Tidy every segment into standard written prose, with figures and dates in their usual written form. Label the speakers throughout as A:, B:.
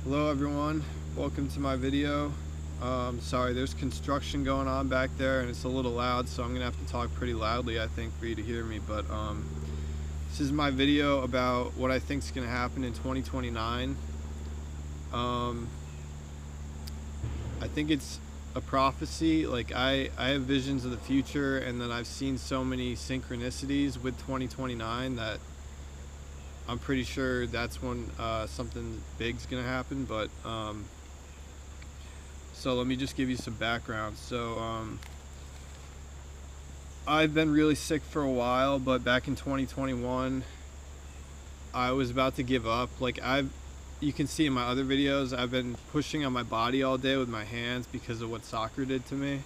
A: Hello everyone, welcome to my video. Sorry, there's construction going on back there and it's a little loud, so I'm gonna have to talk pretty loudly, I think, for you to hear me. But this is my video about what I think is gonna happen in 2029. I think it's a prophecy. Like I have visions of the future, and then I've seen so many synchronicities with 2029 that I'm pretty sure that's when something big's gonna happen. But so let me just give you some background. So I've been really sick for a while, but back in 2021 I was about to give up. You can see in my other videos, I've been pushing on my body all day with my hands because of what soccer did to me.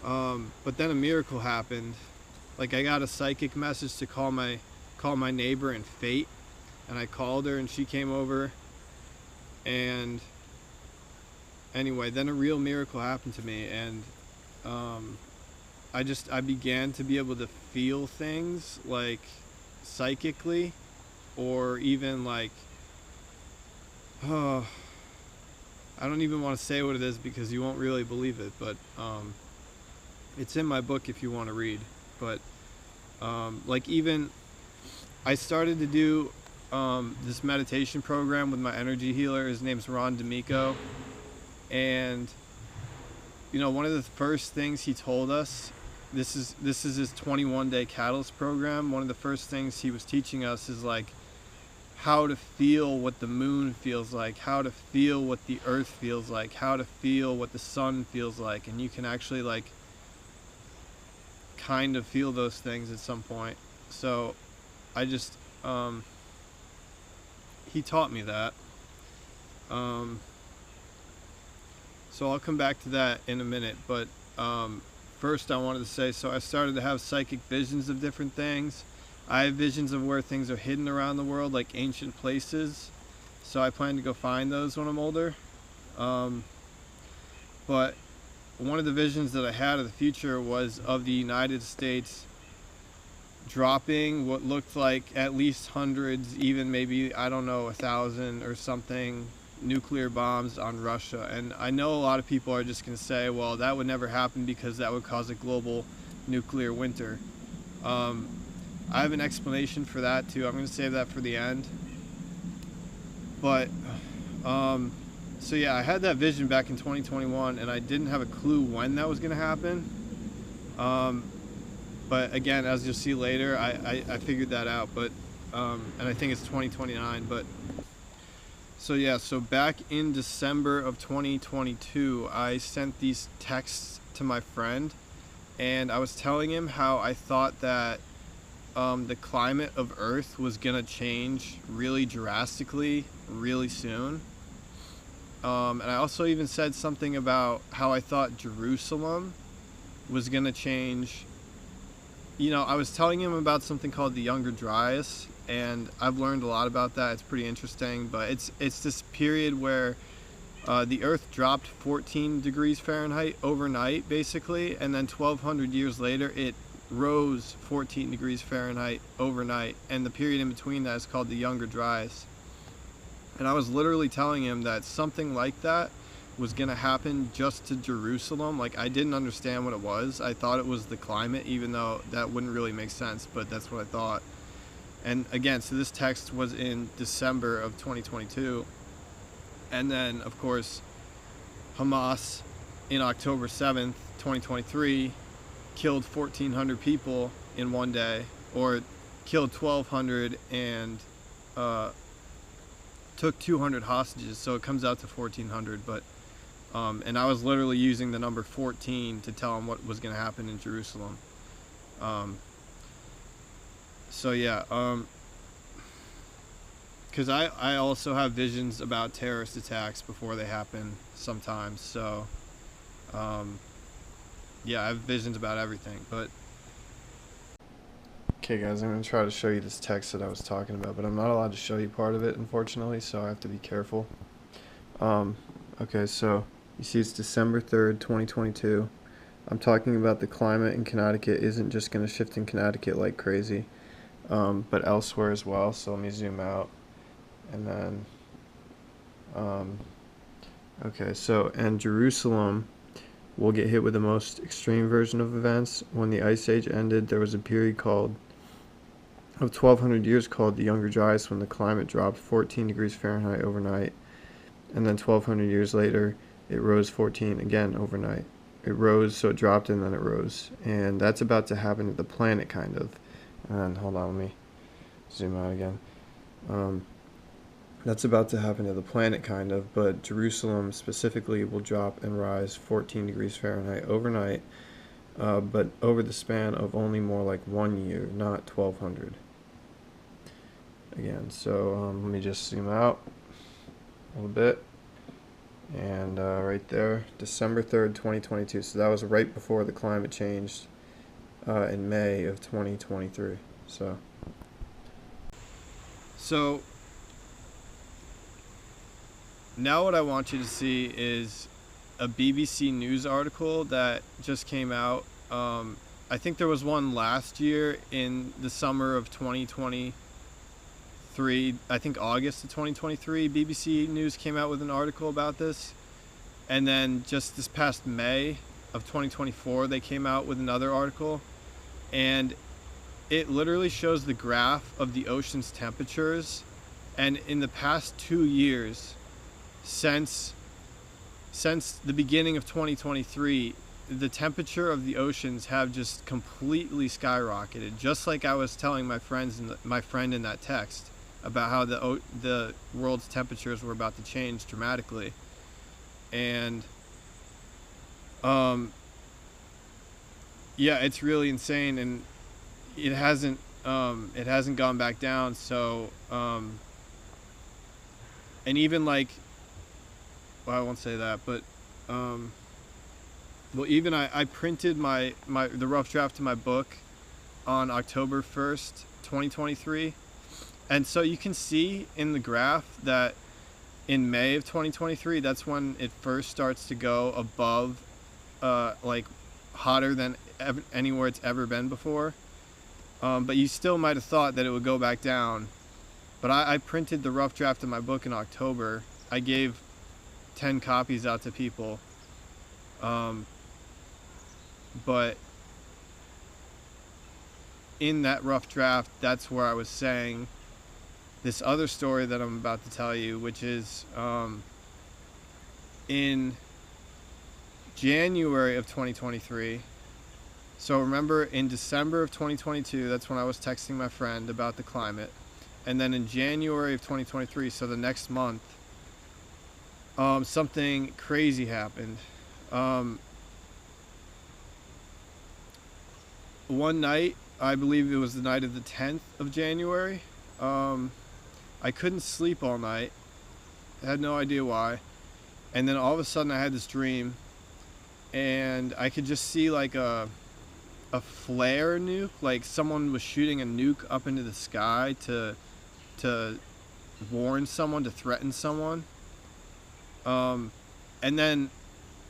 A: But then a miracle happened. Like, I got a psychic message to call my neighbor in fate, and I called her and she came over, and anyway, then a real miracle happened to me, and I began to be able to feel things, like, psychically, or even like, I don't even want to say what it is because you won't really believe it, but it's in my book if you want to read. But like, even I started to do this meditation program with my energy healer. His name's Ron D'Amico, and you know, one of the first things he told us, this is his 21-day catalyst program. One of the first things he was teaching us is like how to feel what the moon feels like, how to feel what the earth feels like, how to feel what the sun feels like, and you can actually like kind of feel those things at some point. So I just he taught me that. So I'll come back to that in a minute, but first I wanted to say, so I started to have psychic visions of different things. I have visions of where things are hidden around the world, like ancient places. So I plan to go find those when I'm older. But one of the visions that I had of the future was of the United States dropping what looked like at least hundreds, even maybe, I don't know, 1,000 or something, nuclear bombs on Russia. And I know a lot of people are just going to say, well, that would never happen because that would cause a global nuclear winter. I have an explanation for that too. I'm going to save that for the end. But so yeah, I had that vision back in 2021, and I didn't have a clue when that was going to happen. But again, as you'll see later, I figured that out. But and I think it's 2029. But so yeah, so back in December of 2022, I sent these texts to my friend, and I was telling him how I thought that the climate of Earth was gonna change really drastically, really soon. And I also even said something about how I thought Jerusalem was gonna change. You know, I was telling him about something called the Younger Dryas, and I've learned a lot about that. It's pretty interesting, but it's this period where the Earth dropped 14 degrees Fahrenheit overnight, basically, and then 1,200 years later, it rose 14 degrees Fahrenheit overnight, and the period in between that is called the Younger Dryas. And I was literally telling him that something like that was going to happen just to Jerusalem. Like, I didn't understand what it was. I thought it was the climate, even though that wouldn't really make sense, but that's what I thought. And again, so this text was in December of 2022. And then, of course, Hamas in October 7th, 2023, killed 1,400 people in one day, or killed 1,200 and took 200 hostages, so it comes out to 1,400. But and I was literally using the number 14 to tell him what was going to happen in Jerusalem. So yeah, because I also have visions about terrorist attacks before they happen sometimes. So yeah, I have visions about everything. But okay guys, I'm going to try to show you this text that I was talking about, but I'm not allowed to show you part of it, unfortunately, so I have to be careful. Okay, so you see it's December 3rd, 2022. I'm talking about the climate in Connecticut isn't just going to shift in Connecticut like crazy, but elsewhere as well. So let me zoom out, and then Okay, so, and Jerusalem will get hit with the most extreme version of events. When the Ice Age ended, there was a period of 1,200 years called the Younger Dryas, when the climate dropped 14 degrees Fahrenheit overnight. And then 1,200 years later, it rose 14 again overnight. It rose, so it dropped and then it rose. And that's about to happen to the planet, kind of. And hold on, let me zoom out again. That's about to happen to the planet, kind of, but Jerusalem specifically will drop and rise 14 degrees Fahrenheit overnight, but over the span of only more like 1 year, not 1,200. Again, so let me just zoom out a little bit. And right there, December 3rd, 2022. So that was right before the climate changed in May of 2023. So now what I want you to see is a BBC News article that just came out. I think there was one last year in the summer of 2023. I think August of 2023, BBC News came out with an article about this. And then just this past May of 2024, they came out with another article. And it literally shows the graph of the ocean's temperatures. And in the past 2 years, since the beginning of 2023, the temperature of the oceans have just completely skyrocketed. Just like I was telling my friend in that text about how the world's temperatures were about to change dramatically, and yeah, it's really insane, and it hasn't gone back down. So and even like, well, I won't say that, but well, even I printed the rough draft of my book on October 1st, 2023. And so you can see in the graph that in May of 2023, that's when it first starts to go above, like hotter than anywhere it's ever been before. But you still might have thought that it would go back down. But I printed the rough draft of my book in October. I gave 10 copies out to people. But in that rough draft, that's where I was saying this other story that I'm about to tell you, which is in January of 2023. So remember, in December of 2022, that's when I was texting my friend about the climate. And then in January of 2023, so the next month, something crazy happened. One night, I believe it was the night of the 10th of January, I couldn't sleep all night. I had no idea why. And then all of a sudden I had this dream, and I could just see like a flare nuke, like someone was shooting a nuke up into the sky to warn someone, to threaten someone. And then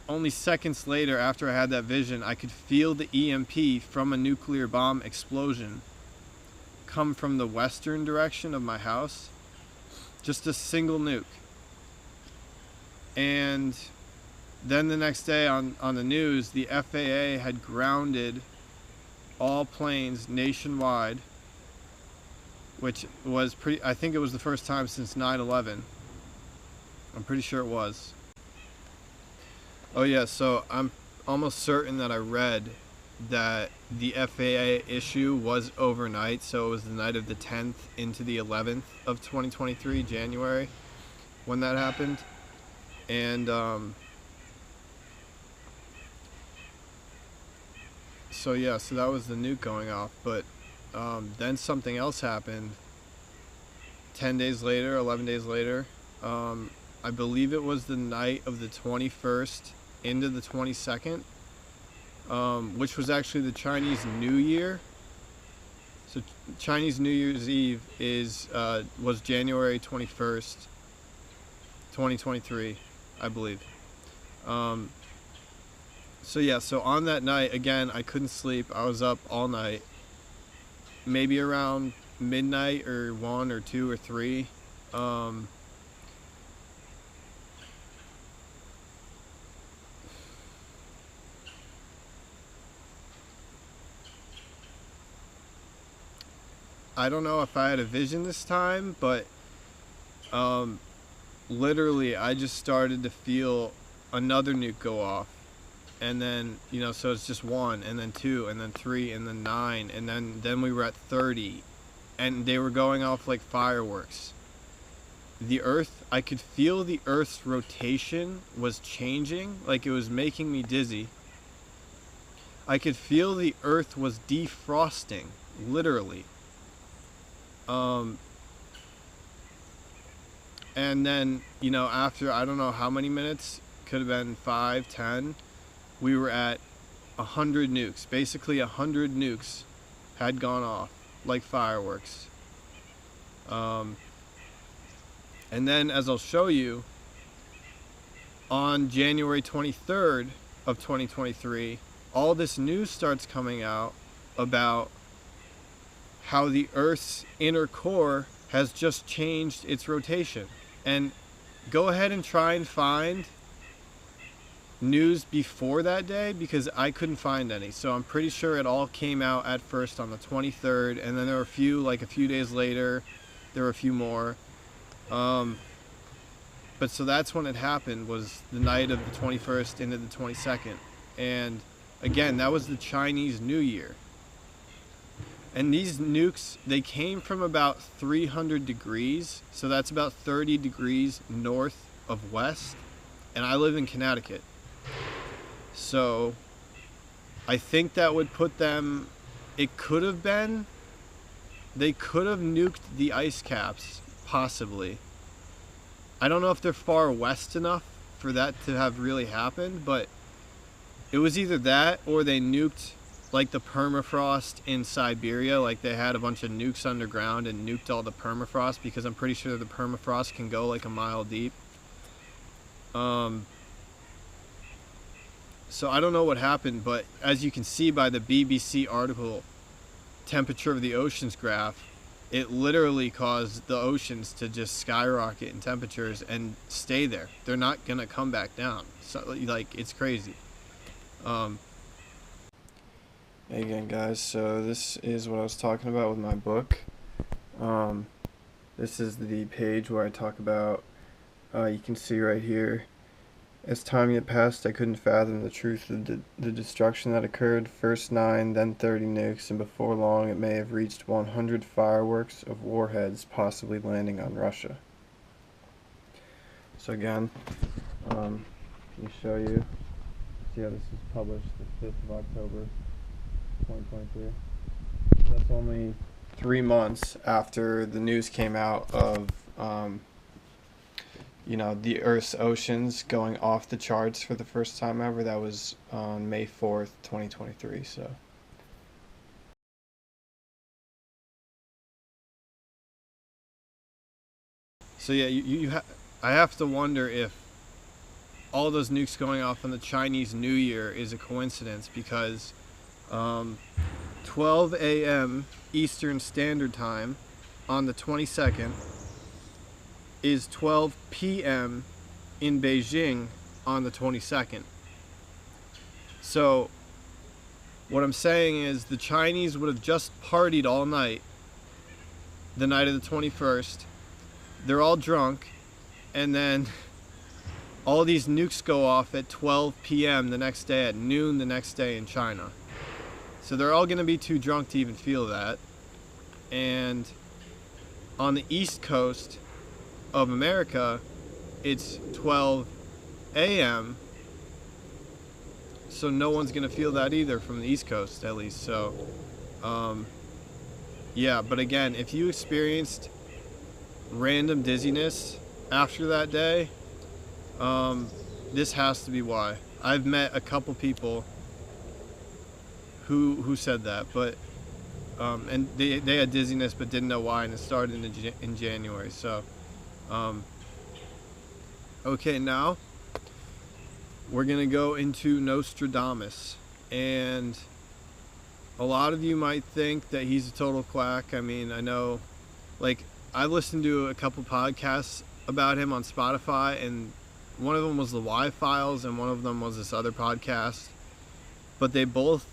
A: only seconds later, after I had that vision, I could feel the EMP from a nuclear bomb explosion come from the western direction of my house. Just a single nuke. And then the next day on the news, the FAA had grounded all planes nationwide, which was I think it was the first time since 9/11. I'm pretty sure it was. Oh yeah, so I'm almost certain that I read that the FAA issue was overnight, so it was the night of the 10th into the 11th of 2023, January, when that happened. And so yeah, so that was the nuke going off. But then something else happened 10 days later, 11 days later. I believe it was the night of the 21st into the 22nd, which was actually the Chinese New Year. So Chinese New Year's Eve was January 21st, 2023, I believe. So yeah, so on that night, again, I couldn't sleep. I was up all night, maybe around midnight or 1 or 2 or 3. I don't know if I had a vision this time, but literally I just started to feel another nuke go off. And then, so it's just 1, and then 2, and then 3, and then 9, and then we were at 30, and they were going off like fireworks. The Earth, I could feel the Earth's rotation was changing, like it was making me dizzy. I could feel the Earth was defrosting, literally. And then, after, I don't know how many minutes, could have been 5, 10, we were at 100 nukes. Basically 100 nukes had gone off like fireworks. And then, as I'll show you, on January 23rd of 2023, all this news starts coming out about how the Earth's inner core has just changed its rotation. And go ahead and try and find news before that day, because I couldn't find any. So I'm pretty sure it all came out at first on the 23rd, and then there were a few days later, there were a few more. But so that's when it happened, was the night of the 21st into the 22nd. And again, that was the Chinese New Year. And these nukes, they came from about 300 degrees. So that's about 30 degrees north of west. And I live in Connecticut. So I think that would put them, they could have nuked the ice caps, possibly. I don't know if they're far west enough for that to have really happened, but it was either that or they nuked like the permafrost in Siberia, like they had a bunch of nukes underground and nuked all the permafrost, because I'm pretty sure the permafrost can go like a mile deep. So I don't know what happened, but as you can see by the BBC article, temperature of the oceans graph, it literally caused the oceans to just skyrocket in temperatures and stay there. They're not gonna come back down. So like, it's crazy. Hey again, guys, so this is what I was talking about with my book. This is the page where I talk about, you can see right here, as time yet passed, I couldn't fathom the truth of the destruction that occurred. First 9, then 30 nukes, and before long it may have reached 100 fireworks of warheads possibly landing on Russia. So again, let me show you. See how this was published the 5th of October, 2023. That's only 3 months after the news came out of the Earth's oceans going off the charts for the first time ever. That was on May 4th, 2023. So yeah, I have to wonder if all those nukes going off on the Chinese New Year is a coincidence, because 12 a.m. Eastern Standard Time on the 22nd is 12 p.m. in Beijing on the 22nd. So what I'm saying is the Chinese would have just partied all night, the night of the 21st. They're all drunk, and then all these nukes go off at 12 p.m. the next day, at noon the next day in China. So they're all going to be too drunk to even feel that. And on the East Coast of America, it's 12 a.m. So no one's going to feel that either, from the East Coast at least. So, yeah, but again, if you experienced random dizziness after that day, this has to be why. I've met a couple people who said that, but and they had dizziness but didn't know why, and it started in January. So okay, now we're gonna go into Nostradamus, and a lot of you might think that he's a total quack. I mean, I know, like, I've listened to a couple podcasts about him on Spotify, and one of them was the Y-Files and one of them was this other podcast, but they both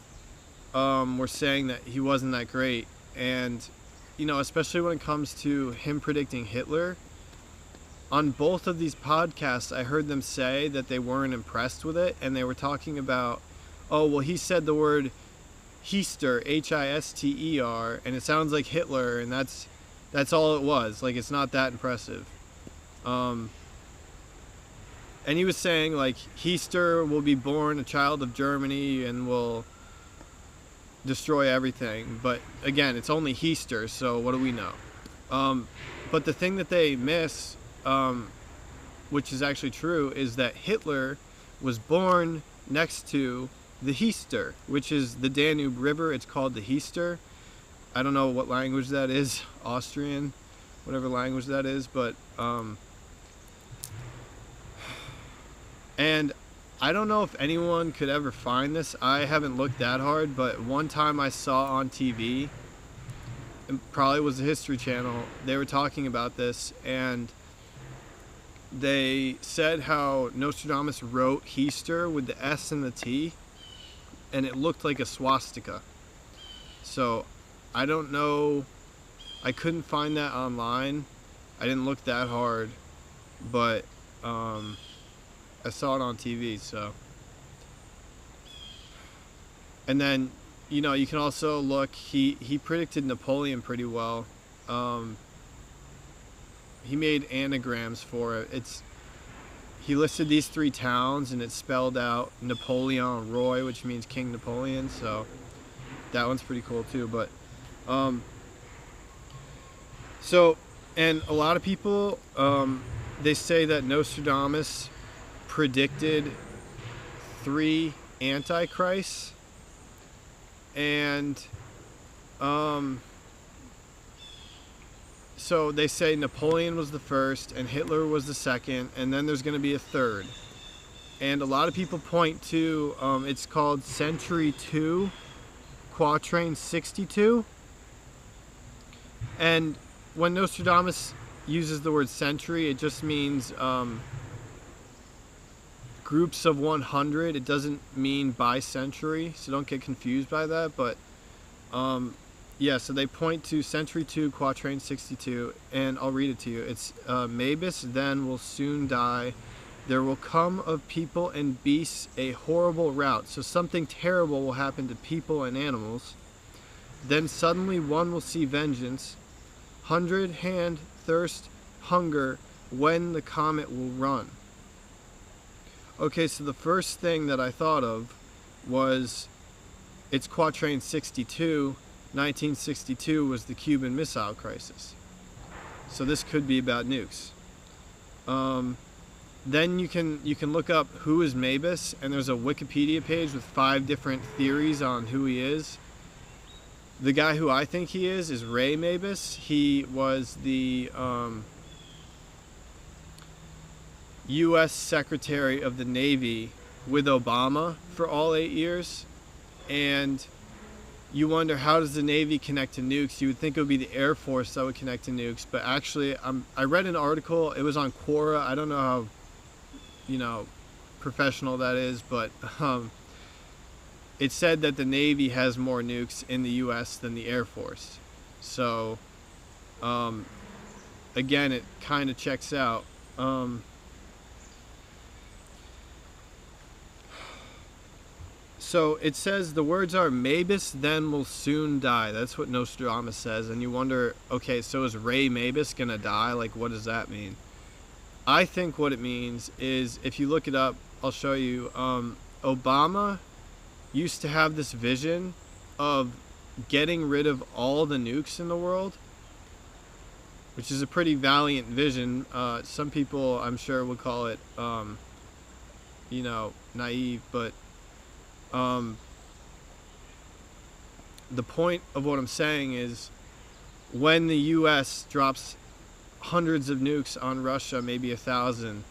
A: were saying that he wasn't that great. And especially when it comes to him predicting Hitler, on both of these podcasts, I heard them say that they weren't impressed with it, and they were talking about, oh, well, he said the word Hister, Hister, and it sounds like Hitler, and that's all it was. Like, it's not that impressive. And he was saying, like, Hister will be born a child of Germany and will destroy everything. But again, it's only Hister, so what do we know? But the thing that they miss, which is actually true, is that Hitler was born next to the Hister, which is the Danube River. It's called the Hister. I don't know what language that is, Austrian, whatever language that is, but and I don't know if anyone could ever find this. I haven't looked that hard, but one time I saw on TV, it probably was the History Channel, they were talking about this, and they said how Nostradamus wrote Hister with the S and the T, and it looked like a swastika. So I don't know, I couldn't find that online. I didn't look that hard, but I saw it on TV. So, and then you can also look, he predicted Napoleon pretty well. He made anagrams for it. He listed these 3 towns, and it spelled out Napoleon Roy, which means King Napoleon. So that one's pretty cool too. But so, and a lot of people, they say that Nostradamus predicted 3 antichrists, and so they say Napoleon was the first and Hitler was the second, and then there's going to be a third. And a lot of people point to, it's called Century 2, Quatrain 62. And when Nostradamus uses the word century, it just means groups of 100. It doesn't mean by century, so don't get confused by that. But yeah, so they point to Century 2, Quatrain 62, and I'll read it to you. It's Mabus then will soon die. There will come of people and beasts a horrible rout. So something terrible will happen to people and animals. Then suddenly one will see vengeance. 100 hand thirst, hunger, when the comet will run. Okay, so the first thing that I thought of was, it's Quatrain 62. 1962 was the Cuban Missile Crisis. So this could be about nukes. Then you can look up who is Mabus, and there's a Wikipedia page with 5 different theories on who he is. The guy who I think he is Ray Mabus. He was the U.S. Secretary of the Navy with Obama for all 8 years. And you wonder, how does the Navy connect to nukes? You would think it would be the Air Force that would connect to nukes. But actually, I read an article. It was on Quora. I don't know how, professional that is. But it said that the Navy has more nukes in the U.S. than the Air Force. So, again, it kind of checks out. So it says the words are, Mabus then will soon die. That's what Nostradamus says. And you wonder, okay, so is Ray Mabus going to die? Like, what does that mean? I think what it means is, if you look it up, I'll show you. Obama used to have this vision of getting rid of all the nukes in the world, which is a pretty valiant vision. Some people, I'm sure, would call it, naive, but the point of what I'm saying is, when the U.S. drops hundreds of nukes on Russia, maybe 1,000,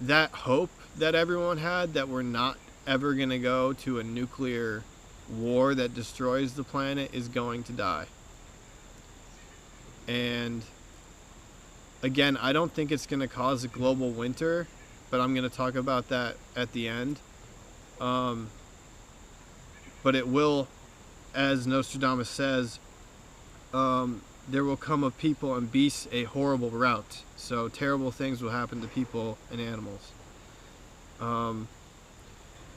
A: that hope that everyone had that we're not ever going to go to a nuclear war that destroys the planet is going to die. And again, I don't think it's going to cause a global winter, but I'm going to talk about that at the end. But it will, as Nostradamus says, there will come of people and beasts a horrible rout. So terrible things will happen to people and animals.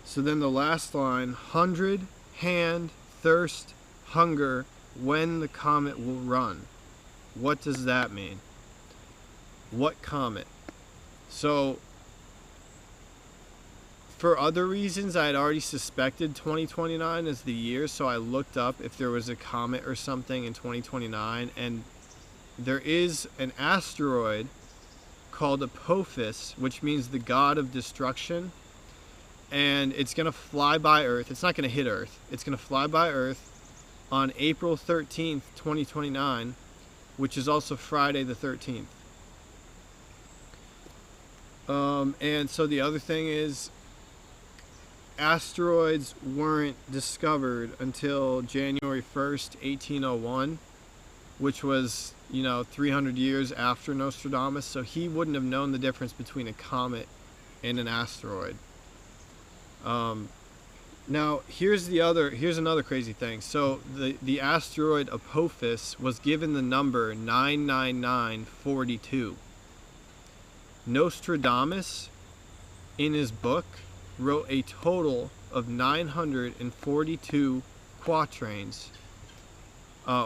A: So then the last line, 100, hand, thirst, hunger, when the comet will run. What does that mean? What comet? So, for other reasons, I had already suspected 2029 as the year, so I looked up if there was a comet or something in 2029, and there is an asteroid called Apophis, which means the god of destruction, and it's going to fly by Earth. It's not going to hit Earth. It's going to fly by Earth on April 13th, 2029, which is also Friday the 13th. And so the other thing is, asteroids weren't discovered until January 1st, 1801, which was, 300 years after Nostradamus, so he wouldn't have known the difference between a comet and an asteroid. Now, here's another crazy thing. So the asteroid Apophis was given the number 99942. Nostradamus, in his book, wrote a total of 942 quatrains,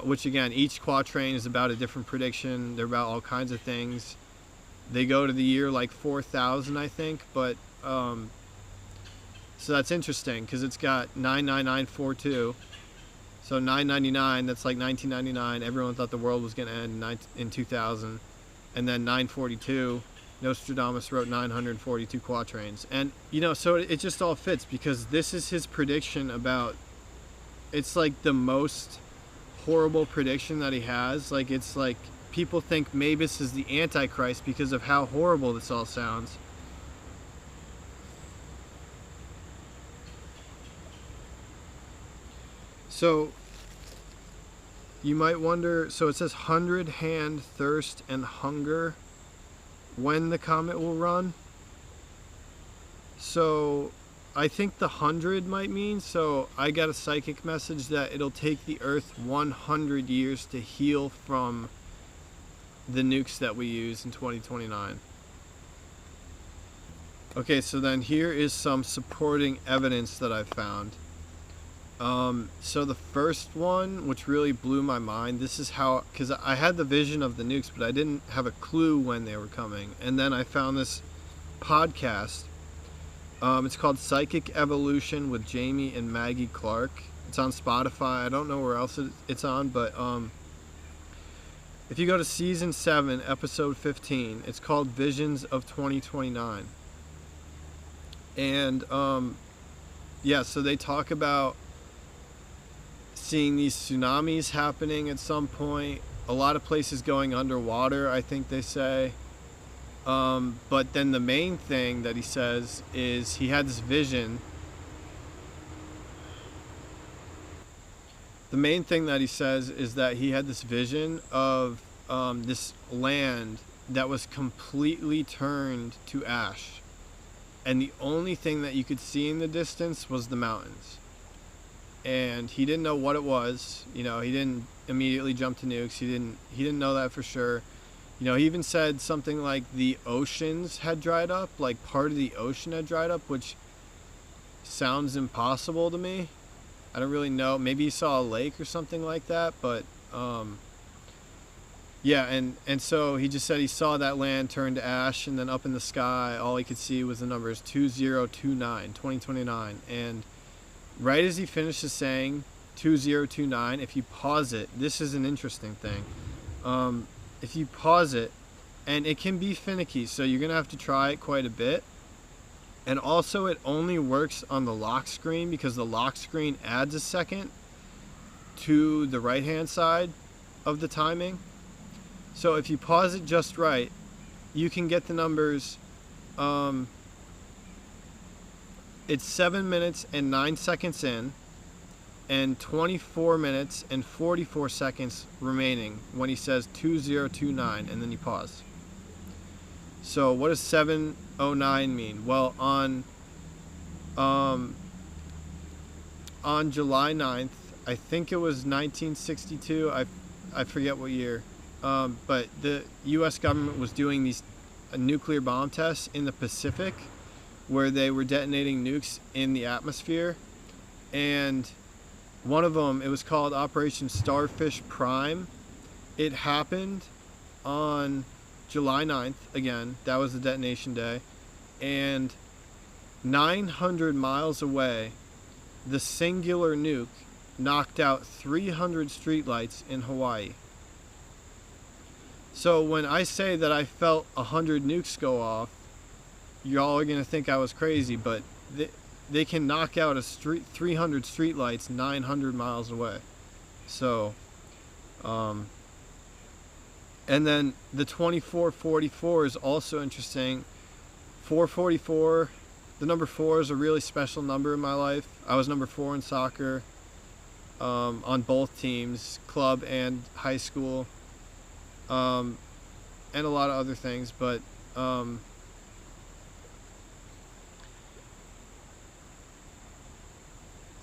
A: which again, each quatrain is about a different prediction. They're about all kinds of things. They go to the year like 4000, I think, but so that's interesting because it's got 99942. So 999, that's like 1999. Everyone thought the world was going to end in 2000. And then 942, Nostradamus wrote 942 quatrains. And, so it just all fits because this is his prediction about, it's like the most horrible prediction that he has. Like, it's like people think Mabus is the Antichrist because of how horrible this all sounds. So you might wonder, so it says 100, hand, thirst, and hunger, when the comet will run. So I think the 100 might mean, so I got a psychic message that it'll take the Earth 100 years to heal from the nukes that we use in 2029. Okay, so then here is some supporting evidence that I've found. So the first one, which really blew my mind, this is how, because I had the vision of the nukes, but I didn't have a clue when they were coming. And then I found this podcast. It's called Psychic Evolution with Jamie and Maggie Clark. It's on Spotify. I don't know where else it's on, but if you go to season 7, episode 15, it's called Visions of 2029. And yeah, so they talk about seeing these tsunamis happening at some point, a lot of places going underwater, I think they say. But then the main thing that he says is he had this vision. The main thing that he says is that he had this vision of this land that was completely turned to ash. And the only thing that you could see in the distance was the mountains. And he didn't know what it was. He didn't immediately jump to nukes. He didn't know that for sure. He even said something like the oceans had dried up, like part of the ocean had dried up, which sounds impossible to me. I don't really know. Maybe he saw a lake or something like that, but yeah, and so he just said he saw that land turn to ash, and then up in the sky, all he could see was the numbers 2029, and right as he finishes saying 2029, if you pause it, this is an interesting thing. If you pause it, and it can be finicky, so you're going to have to try it quite a bit. And also it only works on the lock screen because the lock screen adds a second to the right hand side of the timing. So if you pause it just right, you can get the numbers. It's 7 minutes and 9 seconds in, and 24 minutes and 44 seconds remaining when he says 2029, and then you pause. So what does 709 mean? Well, on July 9th, I think it was 1962, I forget what year, but the U.S. government was doing these nuclear bomb tests in the Pacific, where they were detonating nukes in the atmosphere, and one of them, it was called Operation Starfish Prime. It happened on July 9th, again, that was the detonation day, and 900 miles away, the singular nuke knocked out 300 streetlights in Hawaii. So when I say that I felt 100 nukes go off, y'all are going to think I was crazy, but they can knock out 300 streetlights 900 miles away. So, and then the 2444 is also interesting. 444, the number 4 is a really special number in my life. I was number 4 in soccer, on both teams, club and high school, and a lot of other things, but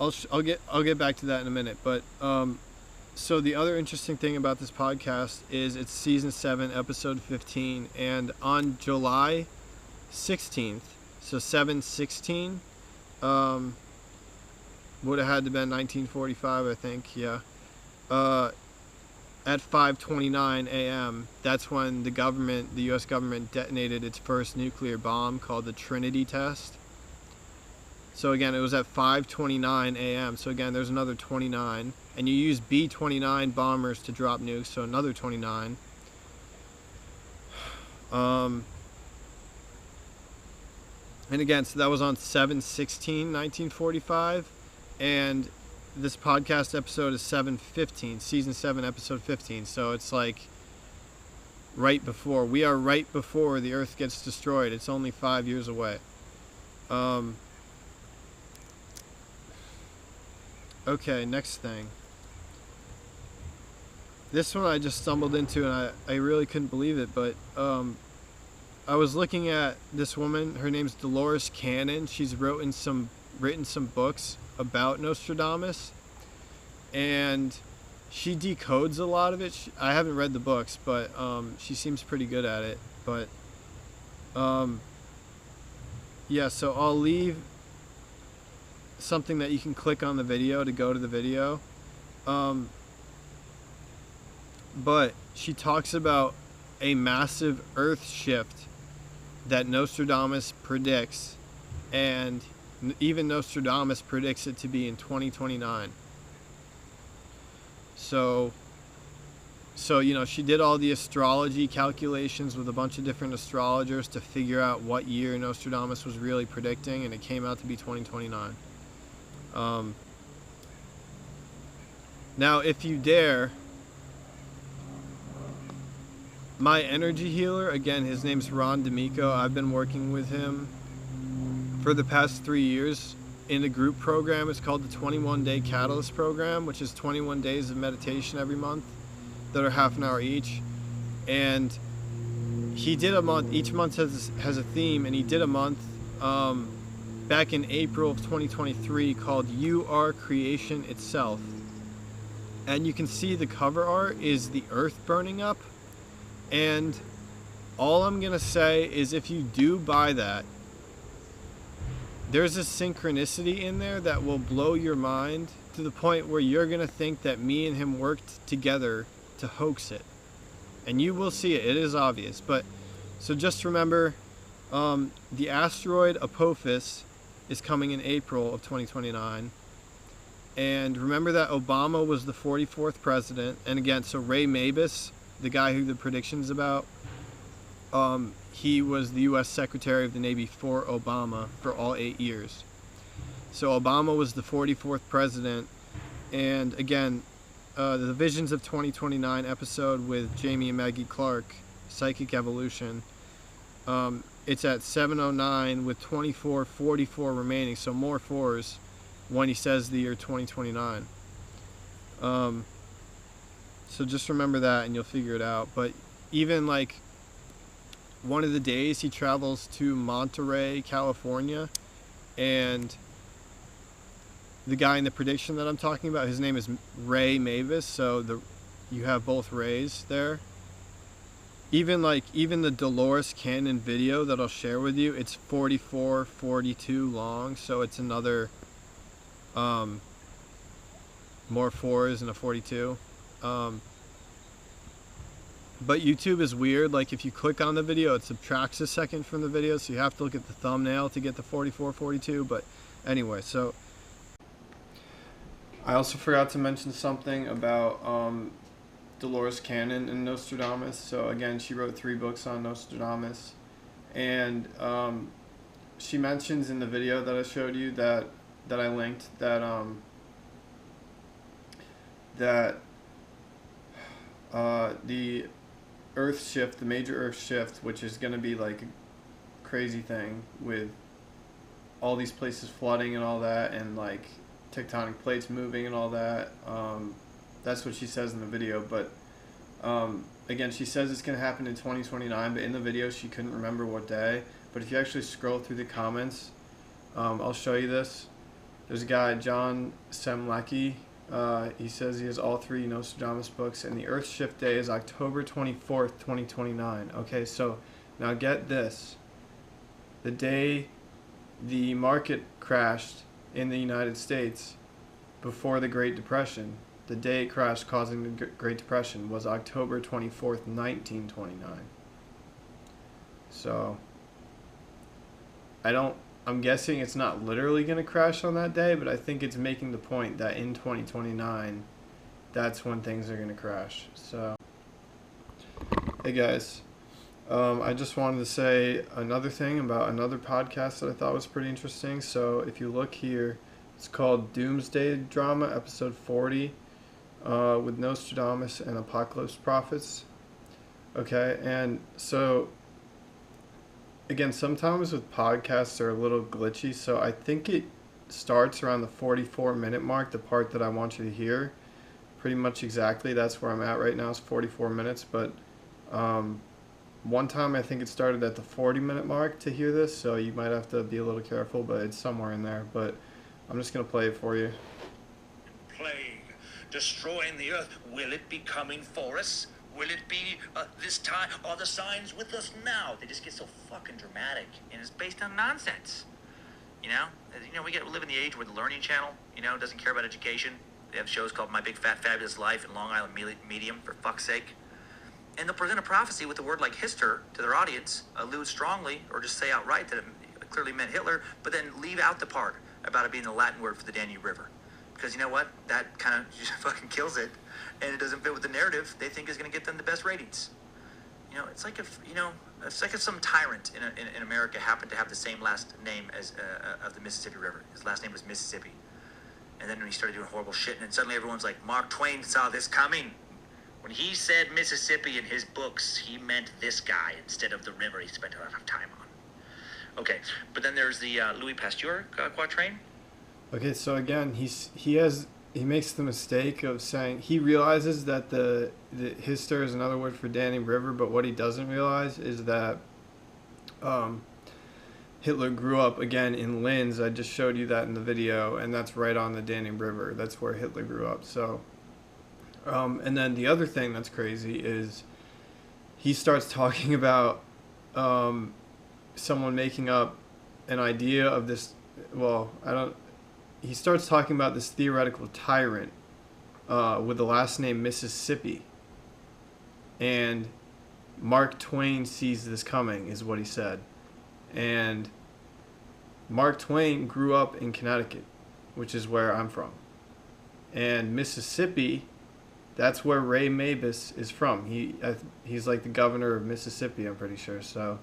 A: I'll get back to that in a minute. But so the other interesting thing about this podcast is it's season 7, episode 15, and on July 16th, so 7/16, would have had to been 1945, I think, yeah. At 5:29 a.m., that's when the U.S. government detonated its first nuclear bomb called the Trinity test. So again, it was at 5:29 a.m. So again, there's another 29, and you use B-29 bombers to drop nukes, so another 29. And again, so that was on 7/16/1945, and this podcast episode is 7/15, season 7, episode 15. So it's like right before. We are right before the Earth gets destroyed. It's only 5 years away. Okay, next thing. This one I just stumbled into, and I really couldn't believe it, but I was looking at this woman. Her name's Dolores Cannon. She's written some books about Nostradamus, and she decodes a lot of it. I haven't read the books, but she seems pretty good at it. But yeah, so I'll leave something that you can click on the video to go to the video. But she talks about a massive earth shift that Nostradamus predicts, and even Nostradamus predicts it to be in 2029. So she did all the astrology calculations with a bunch of different astrologers to figure out what year Nostradamus was really predicting, and it came out to be 2029. Now, if you dare, my energy healer, again, his name's Ron D'Amico. I've been working with him for the past 3 years in a group program. It's called the 21-Day Catalyst Program, which is 21 days of meditation every month that are half an hour each. And he did a month. Each month has a theme, and he did a month back in April of 2023 called You Are Creation Itself. And you can see the cover art is the earth burning up. And all I'm going to say is, if you do buy that, there's a synchronicity in there that will blow your mind to the point where you're going to think that me and him worked together to hoax it. And you will see it. It is obvious. But so just remember, the asteroid Apophis is coming in April of 2029. And remember that Obama was the 44th president. And again, so Ray Mabus, the guy who the prediction's about, he was the U.S. Secretary of the Navy for Obama for all 8 years. So Obama was the 44th president. And again, the Visions of 2029 episode with Jamie and Maggie Clark, Psychic Evolution, it's at 7:09 with 24:44 remaining, so more 4s when he says the year 2029. So just remember that and you'll figure it out. But even like one of the days he travels to Monterey, California, and the guy in the prediction that I'm talking about, his name is Ray Mabus. So you have both rays there. Even the Dolores Cannon video that I'll share with you, it's 44:42 long, so it's another more 4s and a 42. But YouTube is weird. Like, if you click on the video, it subtracts a second from the video, so you have to look at the thumbnail to get the 44:42. But anyway, so I also forgot to mention something about Dolores Cannon and Nostradamus. So again, she wrote 3 books on Nostradamus, and she mentions in the video that I showed you that I linked that the Earth shift, the major Earth shift, which is going to be like a crazy thing with all these places flooding and all that, and like tectonic plates moving and all that. That's what she says in the video, but again, she says it's going to happen in 2029, but in the video she couldn't remember what day. But if you actually scroll through the comments, I'll show you this. There's a guy, John Semlecki. He says he has all 3 Nostradamus books, and the Earth shift day is October 24th, 2029. Okay, so now get this. The day the market crashed in the United States before the Great Depression, the day it crashed causing the Great Depression, was October 24th, 1929. So I'm guessing it's not literally going to crash on that day, but I think it's making the point that in 2029, that's when things are going to crash. So, hey guys, I just wanted to say another thing about another podcast that I thought was pretty interesting. So if you look here, it's called Doomsday Drama, episode 40, with Nostradamus and Apocalypse Prophets. Okay, and so again, sometimes with podcasts they're a little glitchy, so I think it starts around the 44-minute mark, the part that I want you to hear. Pretty much exactly, that's where I'm at right now, is 44 minutes, but one time I think it started at the 40-minute mark to hear this, so you might have to be a little careful, but it's somewhere in there. But I'm just going to play it for you.
B: Plague, destroying the earth. Will it be coming for us? Will it be this time? Are the signs with us now? They just get so fucking dramatic, and it's based on nonsense. You know, we live in the age where the Learning Channel, doesn't care about education. They have shows called My Big Fat Fabulous Life and Long Island Medium, for fuck's sake. And they'll present a prophecy with the word like Hister to their audience, allude strongly, or just say outright that it clearly meant Hitler, but then leave out the part about it being the Latin word for the Danube River. Because you know what? That kind of just fucking kills it, and it doesn't fit with the narrative they think is going to get them the best ratings. It's like if some tyrant in America happened to have the same last name as of the Mississippi River. His last name was Mississippi, and then when he started doing horrible shit, and then suddenly everyone's like, Mark Twain saw this coming. When he said Mississippi in his books, he meant this guy instead of the river he spent a lot of time on. Okay, but then there's the Louis Pasteur quatrain.
A: Okay, so again, he makes the mistake of saying he realizes that the Hister is another word for Danube River, but what he doesn't realize is that Hitler grew up again in Linz. I just showed you that in the video, and that's right on the Danube River. That's where Hitler grew up. So. And then the other thing that's crazy is he starts talking about someone making up an idea of this. He starts talking about this theoretical tyrant with the last name Mississippi. And Mark Twain sees this coming, is what he said. And Mark Twain grew up in Connecticut, which is where I'm from. And Mississippi, that's where Ray Mabus is from. He's like the governor of Mississippi, I'm pretty sure. So,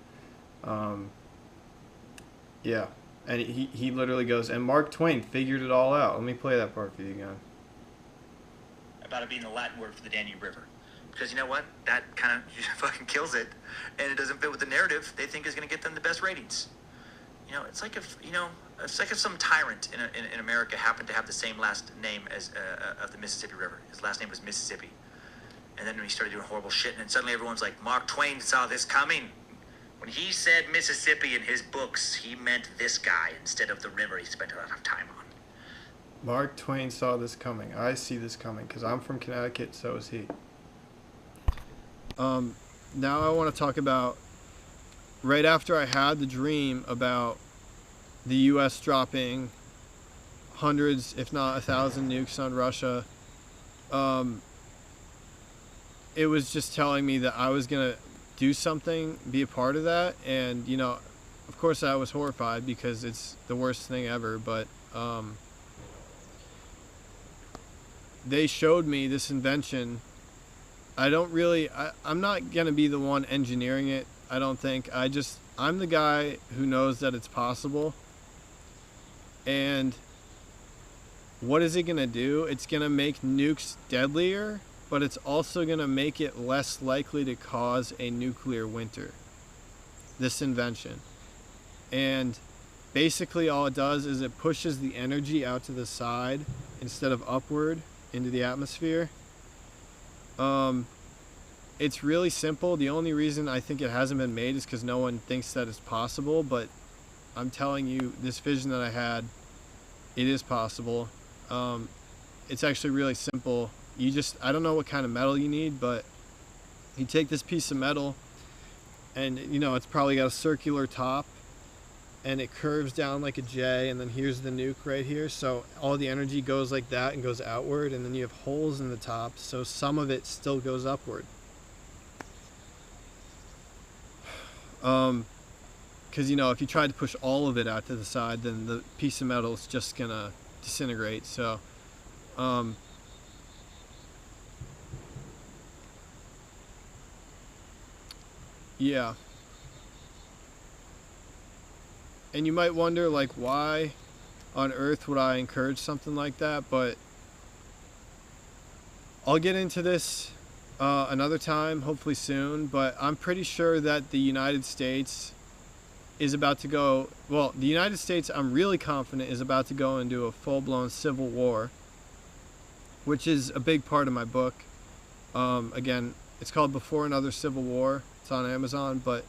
A: yeah. And he literally goes, and Mark Twain figured it all out. Let me play that part for you again.
B: About it being the Latin word for the Danube River. Because you know what? That kind of fucking kills it. And it doesn't fit with the narrative they think is going to get them the best ratings. It's like if some tyrant in America happened to have the same last name as of the Mississippi River. His last name was Mississippi. And then when he started doing horrible shit, and then suddenly everyone's like, Mark Twain saw this coming. When he said Mississippi in his books, he meant this guy instead of the river he spent a lot of time on.
A: Mark Twain saw this coming. I see this coming because I'm from Connecticut, so is he. Now I want to talk about right after I had the dream about the U.S. dropping hundreds, if not 1,000 nukes on Russia. It was just telling me that I was going to do something, be a part of that. And, you know, of course I was horrified because it's the worst thing ever. But they showed me this invention. I'm not going to be the one engineering it, I don't think. I'm the guy who knows that it's possible. And what is it going to do? It's going to make nukes deadlier, but it's also going to make it less likely to cause a nuclear winter. This invention. And basically all it does is it pushes the energy out to the side instead of upward into the atmosphere. It's really simple. The only reason I think it hasn't been made is because no one thinks that it's possible, but I'm telling you, this vision that I had, it is possible. It's actually really simple. I don't know what kind of metal you need, but you take this piece of metal and, you know, it's probably got a circular top and it curves down like a J, and then here's the nuke right here. So all the energy goes like that and goes outward, and then you have holes in the top, so some of it still goes upward. Because, you know, if you tried to push all of it out to the side, then the piece of metal is just gonna disintegrate. So yeah. And you might wonder, like, why on earth would I encourage something like that? But I'll get into this another time, hopefully soon. But I'm pretty sure that the United States is about to go... Well, the United States, I'm really confident, is about to go into a full-blown civil war, which is a big part of my book. Again, it's called Before Another Civil War. It's on Amazon, but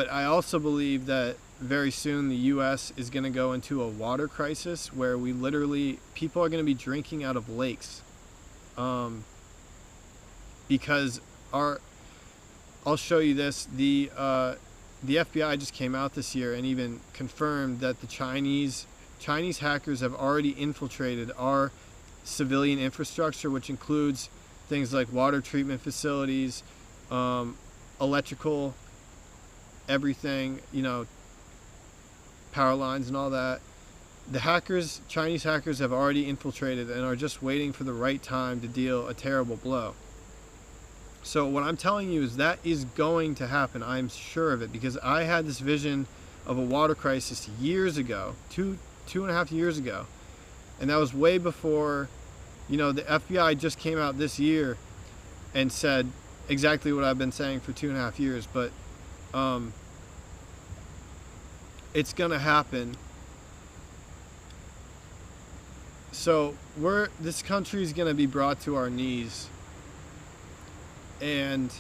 A: I also believe that very soon the U.S. is going to go into a water crisis where people are going to be drinking out of lakes. Because I'll show you this, the FBI just came out this year and even confirmed that the Chinese hackers have already infiltrated our civilian infrastructure, which includes things like water treatment facilities, electrical, everything, you know, power lines and all that. Chinese hackers have already infiltrated and are just waiting for the right time to deal a terrible blow. So what I'm telling you is that is going to happen. I'm sure of it, because I had this vision of a water crisis years ago, two and a half years ago. And that was way before, you know, the FBI just came out this year and said exactly what I've been saying for 2.5 years. But it's gonna happen. So this country is gonna be brought to our knees, and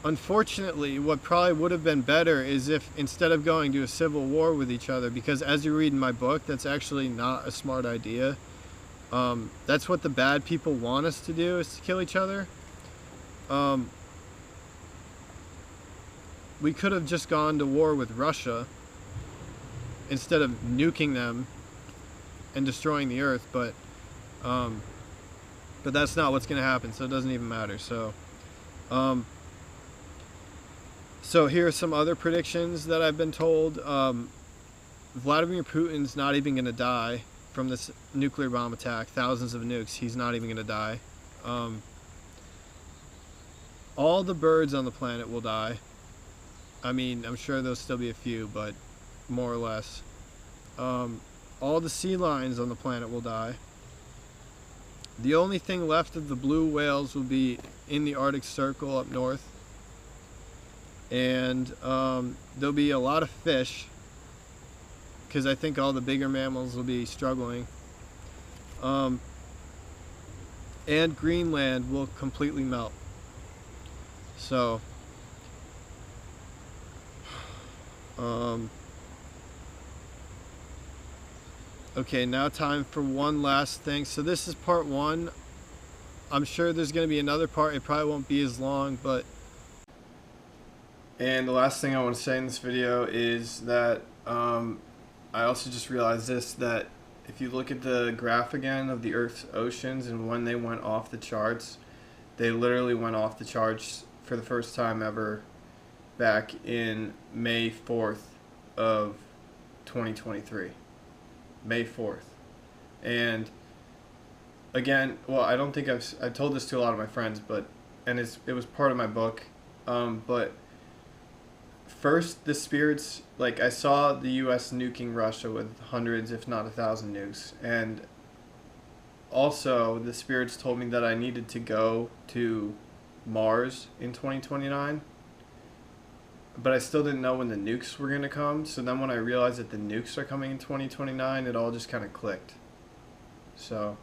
A: unfortunately, what probably would have been better is if, instead of going to a civil war with each other, because as you read in my book, that's actually not a smart idea. That's what the bad people want us to do, is to kill each other. We could have just gone to war with Russia instead of nuking them and destroying the earth, but that's not what's going to happen, so it doesn't even matter. So here are some other predictions that I've been told. Vladimir Putin's not even going to die from this nuclear bomb attack. Thousands of nukes, he's not even going to die. All the birds on the planet will die. I mean, I'm sure there'll still be a few, but more or less. All the sea lions on the planet will die. The only thing left of the blue whales will be in the Arctic Circle up north. And there'll be a lot of fish, because I think all the bigger mammals will be struggling. And Greenland will completely melt. So okay, now time for one last thing. So this is part one I'm sure there's going to be another part. It probably won't be as long, but... And the last thing I want to say in this video is that I also just realized this, that if you look at the graph again of the Earth's oceans and when they went off the charts, they literally went off the charts for the first time ever back in May 4th of 2023. May 4th. And again, well, I don't think I told this to a lot of my friends, but it was part of my book. But first, the spirits, like, I saw the U.S. nuking Russia with hundreds, if not 1,000 nukes, and also the spirits told me that I needed to go to Mars in 2029, but I still didn't know when the nukes were going to come. So then when I realized that the nukes are coming in 2029, it all just kind of clicked. So